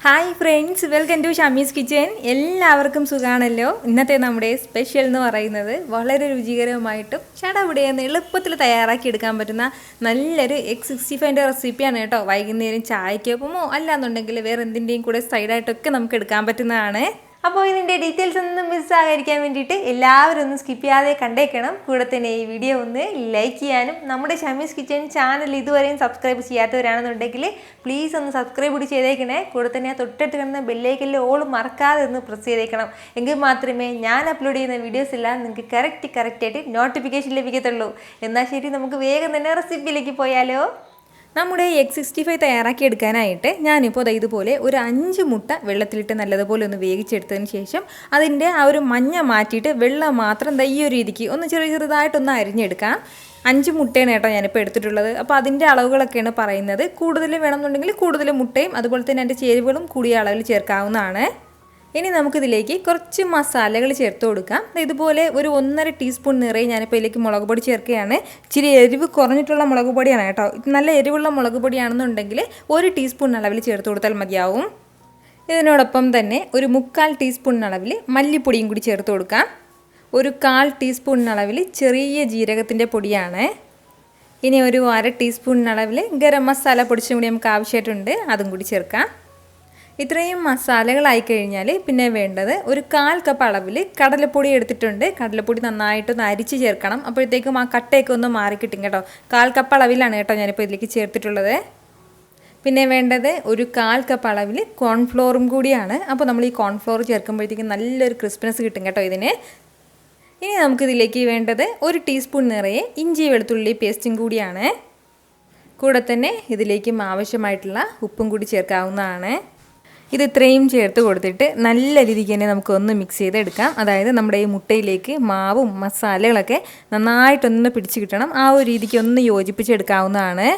Hi friends, welcome to Shamees kitchen. എല്ലാവർക്കും സുഖമാണല്ലോ. ഇന്നത്തെ നമ്മുടെ സ്പെഷ്യൽ എന്ന് പറയുന്നത് വളരെ രുചികരമായിട്ടും ചടപടിയെന്ന് എളുപ്പത്തിൽ തയ്യാറാക്കി എടുക്കാൻ പറ്റുന്ന നല്ലൊരു X65 റെസിപ്പിയാണ് കേട്ടോ. വൈകുന്നേരം ചായക്കൊപ്പമോ അല്ലാന്നുണ്ടെങ്കിൽ വേറെ എന്തിൻ്റെയും കൂടെ സൈഡായിട്ടൊക്കെ നമുക്ക് എടുക്കാൻ പറ്റുന്നതാണ്. അപ്പോൾ ഇതിൻ്റെ ഡീറ്റെയിൽസ് ഒന്നും മിസ്സാകാതിരിക്കാൻ വേണ്ടിയിട്ട് എല്ലാവരും ഒന്ന് സ്കിപ്പ് ചെയ്യാതെ കണ്ടേക്കണം. കൂടെ തന്നെ ഈ വീഡിയോ ഒന്ന് ലൈക്ക് ചെയ്യാനും നമ്മുടെ ഷമീസ് കിച്ചൻ ചാനൽ ഇതുവരെയും സബ്സ്ക്രൈബ് ചെയ്യാത്തവരാണെന്നുണ്ടെങ്കിൽ പ്ലീസ് ഒന്ന് സബ്സ്ക്രൈബ് കൂടി ചെയ്തേക്കണേ. കൂടെ തന്നെ ആ തൊട്ടടുത്ത് കിടന്ന ബെല്ലൈക്കനിൽ ഓൾ മറക്കാതെ ഒന്ന് പ്രസ് ചെയ്തേക്കണം. എങ്കിൽ മാത്രമേ ഞാൻ അപ്ലോഡ് ചെയ്യുന്ന വീഡിയോസ് എല്ലാം നിങ്ങൾക്ക് കറക്റ്റായിട്ട് നോട്ടിഫിക്കേഷൻ ലഭിക്കത്തുള്ളൂ. എന്നാൽ ശരി, നമുക്ക് വേഗം തന്നെ റെസിപ്പിയിലേക്ക് പോയാലോ. നമ്മുടെ X65 തയ്യാറാക്കി എടുക്കാനായിട്ട് ഞാനിപ്പോൾ ഇതുപോലെ ഒരു 5 മുട്ട വെള്ളത്തിലിട്ട് നല്ലതുപോലെ ഒന്ന് വേവിച്ചെടുത്തതിന് ശേഷം അതിൻ്റെ ആ ഒരു മഞ്ഞ മാറ്റിയിട്ട് വെള്ളം മാത്രം ഈ ഒരു രീതിക്ക് ഒന്ന് ചെറുതായിട്ടൊന്ന് അരിഞ്ഞെടുക്കാം. 5 മുട്ടയാണ് കേട്ടോ ഞാനിപ്പോൾ എടുത്തിട്ടുള്ളത്. അപ്പോൾ അതിൻ്റെ അളവുകളൊക്കെയാണ് പറയുന്നത്. കൂടുതൽ വേണമെന്നുണ്ടെങ്കിൽ കൂടുതൽ മുട്ടയും അതുപോലെ തന്നെ അതിൻ്റെ ചേരുവകളും കൂടിയ അളവിൽ ചേർക്കാവുന്നതാണ്. ഇനി നമുക്കിതിലേക്ക് കുറച്ച് മസാലകൾ ചേർത്ത് കൊടുക്കാം. ഇതുപോലെ ഒരു 1.5 ടീസ്പൂൺ നിറയെ ഞാനിപ്പോൾ ഇതിലേക്ക് മുളക് പൊടി ചേർക്കുകയാണ്. ഇച്ചിരി എരിവ് കുറഞ്ഞിട്ടുള്ള മുളക് പൊടിയാണ് കേട്ടോ. നല്ല എരിവുള്ള മുളക് പൊടിയാണെന്നുണ്ടെങ്കിൽ 1 ടീസ്പൂൺ അളവിൽ ചേർത്ത് കൊടുത്താൽ മതിയാവും. ഇതിനോടൊപ്പം തന്നെ ഒരു 3/4 ടീസ്പൂൺ അളവിൽ മല്ലിപ്പൊടിയും കൂടി ചേർത്ത് കൊടുക്കാം. ഒരു 1/4 ടീസ്പൂൺ അളവിൽ ചെറിയ ജീരകത്തിൻ്റെ പൊടിയാണ്. ഇനി ഒരു 1/2 ടീസ്പൂൺ അളവിൽ ഗരം മസാല പൊടിച്ചും കൂടി നമുക്ക് ആവശ്യമായിട്ടുണ്ട്, അതും കൂടി ചേർക്കാം. ഇത്രയും മസാലകളായി കഴിഞ്ഞാൽ പിന്നെ വേണ്ടത് ഒരു 1/4 കപ്പ് അളവിൽ കടലപ്പൊടി എടുത്തിട്ടുണ്ട്. കടലപ്പൊടി നന്നായിട്ടൊന്ന് അരിച്ച് ചേർക്കണം. അപ്പോഴത്തേക്കും ആ കട്ടയൊക്കെ ഒന്ന് മാറിക്കിട്ടും കേട്ടോ. 1/4 കപ്പ് അളവിലാണ് കേട്ടോ ഞാനിപ്പോൾ ഇതിലേക്ക് ചേർത്തിട്ടുള്ളത്. പിന്നെ വേണ്ടത് ഒരു 1/4 കപ്പ് അളവിൽ കോൺഫ്ലോറും കൂടിയാണ്. അപ്പോൾ നമ്മൾ ഈ കോൺഫ്ലോർ ചേർക്കുമ്പോഴത്തേക്കും നല്ലൊരു ക്രിസ്പിനെസ് കിട്ടും കേട്ടോ ഇതിന്. ഇനി നമുക്കിതിലേക്ക് വേണ്ടത് 1 ടീസ്പൂൺ നിറയെ ഇഞ്ചി വെളുത്തുള്ളി പേസ്റ്റും കൂടിയാണ്. കൂടെ തന്നെ ഇതിലേക്കും ആവശ്യമായിട്ടുള്ള ഉപ്പും കൂടി ചേർക്കാവുന്നതാണ്. ഇത് ഇത്രയും ചേർത്ത് കൊടുത്തിട്ട് നല്ല രീതിക്ക് തന്നെ നമുക്കൊന്ന് മിക്സ് ചെയ്തെടുക്കാം. അതായത് നമ്മുടെ ഈ മുട്ടയിലേക്ക് മാവും മസാലകളൊക്കെ നന്നായിട്ടൊന്ന് പിടിച്ച് കിട്ടണം. ആ ഒരു രീതിക്ക് ഒന്ന് യോജിപ്പിച്ചെടുക്കാവുന്നതാണ്.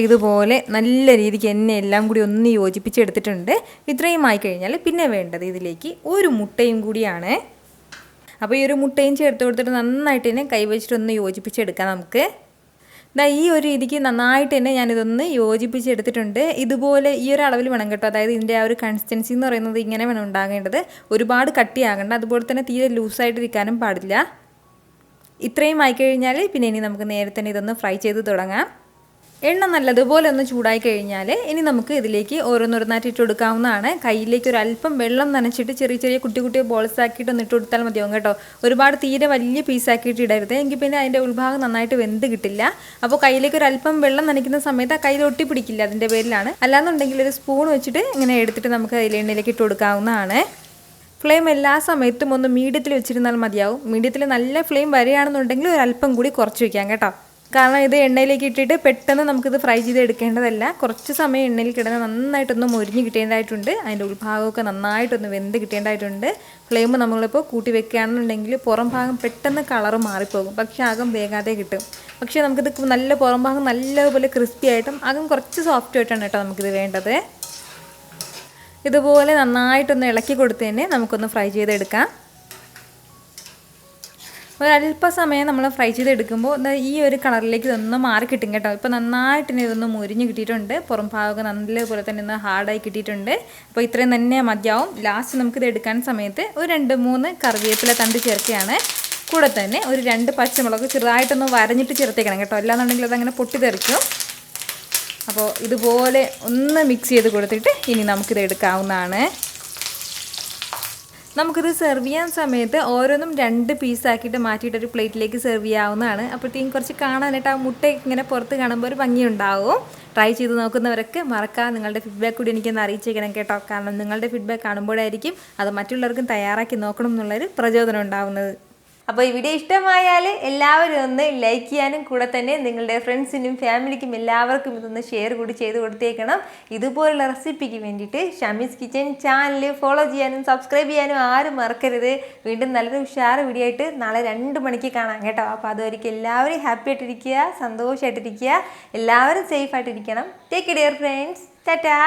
ഇതുപോലെ നല്ല രീതിക്ക് എന്നെ എല്ലാം കൂടി ഒന്ന് യോജിപ്പിച്ചെടുത്തിട്ടുണ്ട്. ഇത്രയും ആയിക്കഴിഞ്ഞാൽ പിന്നെ വേണ്ടത് ഇതിലേക്ക് ഒരു മുട്ടയും കൂടിയാണ്. അപ്പോൾ ഈ ഒരു മുട്ടയും ചേർത്ത് കൊടുത്തിട്ട് നന്നായിട്ട് തന്നെ കൈവച്ചിട്ടൊന്ന് യോജിപ്പിച്ചെടുക്കാം നമുക്ക്. ഈ ഒരു രീതിക്ക് നന്നായിട്ട് തന്നെ ഞാനിതൊന്ന് യോജിപ്പിച്ചെടുത്തിട്ടുണ്ട്. ഇതുപോലെ ഈ ഒരു അളവിൽ വേണം കേട്ടോ. അതായത് ഇതിൻ്റെ ആ ഒരു കൺസിസ്റ്റൻസി എന്ന് പറയുന്നത് ഇങ്ങനെ വേണം ഉണ്ടാകേണ്ടത്. ഒരുപാട് കട്ടിയാകണ്ട, അതുപോലെ തന്നെ തീരെ ലൂസായിട്ടിരിക്കാനും പാടില്ല. ഇത്രയും ആയിക്കഴിഞ്ഞാൽ പിന്നെ ഇനി നമുക്ക് നേരെ തന്നെ ഇതൊന്ന് ഫ്രൈ ചെയ്ത് തുടങ്ങാം. എണ്ണ നല്ലതുപോലെ ഒന്ന് ചൂടായി കഴിഞ്ഞാൽ ഇനി നമുക്ക് ഇതിലേക്ക് ഓരോന്നോരോന്നായിട്ട് ഇട്ട് കൊടുക്കാവുന്നതാണ്. കയ്യിലേക്ക് ഒരു അല്പം വെള്ളം നനച്ചിട്ട് ചെറിയ കുട്ടി ബോൾസ് ആക്കിയിട്ട് ഒന്ന് ഇട്ട് കൊടുത്താൽ മതിയാവും കേട്ടോ. ഒരുപാട് തീരെ വലിയ പീസാക്കിയിട്ട് ഇടരുത്, എങ്കിൽ പിന്നെ അതിൻ്റെ ഉൾഭാഗം നന്നായിട്ട് വെന്ത് കിട്ടില്ല. അപ്പോൾ കയ്യിലേക്ക് ഒരു അല്പം വെള്ളം നനയ്ക്കുന്ന സമയത്ത് ആ കയ്യിൽ ഒട്ടി പിടിക്കില്ല, അതിൻ്റെ പേരിലാണ്. അല്ലാന്നുണ്ടെങ്കിൽ ഒരു സ്പൂൺ വെച്ചിട്ട് ഇങ്ങനെ എടുത്തിട്ട് നമുക്ക് അതിൽ എണ്ണയിലേക്ക് ഇട്ട് കൊടുക്കാവുന്നതാണ്. ഫ്ലെയിം എല്ലാ സമയത്തും ഒന്ന് മീഡിയത്തിൽ വെച്ചിരുന്നാൽ മതിയാവും. മീഡിയത്തിൽ നല്ല ഫ്ലെയിം വരികയാണെന്നുണ്ടെങ്കിൽ ഒരു അല്പം കൂടി കുറച്ച് വയ്ക്കാം കേട്ടോ. കാരണം ഇത് എണ്ണയിലേക്ക് ഇട്ടിട്ട് പെട്ടെന്ന് നമുക്കിത് ഫ്രൈ ചെയ്ത് എടുക്കേണ്ടതല്ല. കുറച്ച് സമയം എണ്ണയിൽ കിടന്ന് നന്നായിട്ടൊന്ന് മൊരിഞ്ഞ് കിട്ടേണ്ടതായിട്ടുണ്ട്. അതിൻ്റെ ഉൾഭാഗമൊക്കെ നന്നായിട്ടൊന്ന് വെന്ത് കിട്ടേണ്ടതായിട്ടുണ്ട്. ഫ്ലെയിം നമ്മളിപ്പോൾ കൂട്ടി വെക്കുകയാണെന്നുണ്ടെങ്കിൽ പുറം ഭാഗം പെട്ടെന്ന് കളറ് മാറിപ്പോകും, പക്ഷേ അകം വേഗാതെ കിട്ടും. പക്ഷേ നമുക്കിത് നല്ല പുറം ഭാഗം നല്ലതുപോലെ ക്രിസ്പി ആയിട്ടും അകം കുറച്ച് സോഫ്റ്റ് ആയിട്ടാണ് കേട്ടോ നമുക്കിത് വേണ്ടത്. ഇതുപോലെ നന്നായിട്ടൊന്ന് ഇളക്കി കൊടുത്ത് തന്നെ നമുക്കൊന്ന് ഫ്രൈ ചെയ്തെടുക്കാം. ഒരല്പസമയം നമ്മൾ ഫ്രൈ ചെയ്തെടുക്കുമ്പോൾ ഈ ഒരു കളറിലേക്ക് ഇതൊന്ന് മാറി കിട്ടും കേട്ടോ. ഇപ്പോൾ നന്നായിട്ട് ഇതൊന്ന് മുരിഞ്ഞ് കിട്ടിയിട്ടുണ്ട്. പുറം ഭാഗമൊക്കെ നല്ലപോലെ തന്നെ ഒന്ന് ഹാർഡായി കിട്ടിയിട്ടുണ്ട്. അപ്പോൾ ഇത്രയും തന്നെ മതിയാവും. ലാസ്റ്റ് നമുക്കിത് എടുക്കാൻ സമയത്ത് ഒരു 2-3 കറിവേപ്പില തണ്ട് ചേർക്കുകയാണ്. കൂടെ തന്നെ ഒരു 2 പച്ചമുളക് ചെറുതായിട്ടൊന്ന് വരഞ്ഞിട്ട് ചേർത്തേക്കണം കേട്ടോ. അല്ലാന്നുണ്ടെങ്കിൽ അതങ്ങനെ പൊട്ടിത്തെറിക്കും. അപ്പോൾ ഇതുപോലെ ഒന്ന് മിക്സ് ചെയ്ത് കൊടുത്തിട്ട് ഇനി നമുക്കിത് എടുക്കാവുന്നതാണ്. നമുക്കിത് സെർവ് ചെയ്യാൻ സമയത്ത് ഓരോന്നും 2 പീസാക്കിയിട്ട് മാറ്റിയിട്ടൊരു പ്ലേറ്റിലേക്ക് സെർവ് ചെയ്യാവുന്നതാണ്. അപ്പോഴത്തേക്കും കുറച്ച് കാണാനായിട്ട് ആ മുട്ട ഇങ്ങനെ പുറത്ത് കാണുമ്പോൾ ഒരു ഭംഗിയുണ്ടാവും. ട്രൈ ചെയ്ത് നോക്കുന്നവരൊക്കെ മറക്കാതെ നിങ്ങളുടെ ഫീഡ്ബാക്ക് കൂടി എനിക്കൊന്ന് അറിയിച്ചേക്കണം കേട്ടോ. കാരണം നിങ്ങളുടെ ഫീഡ്ബാക്ക് കാണുമ്പോഴായിരിക്കും അത് മറ്റുള്ളവർക്കും തയ്യാറാക്കി നോക്കണം എന്നുള്ളൊരു പ്രചോദനം ഉണ്ടാവുന്നത്. അപ്പോൾ ഈ വീഡിയോ ഇഷ്ടമായാൽ എല്ലാവരും ഒന്ന് ലൈക്ക് ചെയ്യാനും കൂടെ തന്നെ നിങ്ങളുടെ ഫ്രണ്ട്സിനും ഫാമിലിക്കും എല്ലാവർക്കും ഇതൊന്ന് ഷെയർ കൂടി ചെയ്ത് കൊടുത്തേക്കണം. ഇതുപോലുള്ള റെസിപ്പിക്ക് വേണ്ടിയിട്ട് ഷമീസ് കിച്ചൻ ചാനൽ ഫോളോ ചെയ്യാനും സബ്സ്ക്രൈബ് ചെയ്യാനും ആരും മറക്കരുത്. വീണ്ടും നല്ലൊരു ഉഷാറ് വീഡിയോ ആയിട്ട് നാളെ 2 മണിക്ക് കാണാം കേട്ടോ. അപ്പോൾ അതുവരെയ്ക്കും എല്ലാവരും ഹാപ്പി ആയിട്ടിരിക്കുക, സന്തോഷമായിട്ടിരിക്കുക, എല്ലാവരും സേഫ് ആയിട്ടിരിക്കണം. Take care friends. ടാറ്റാ.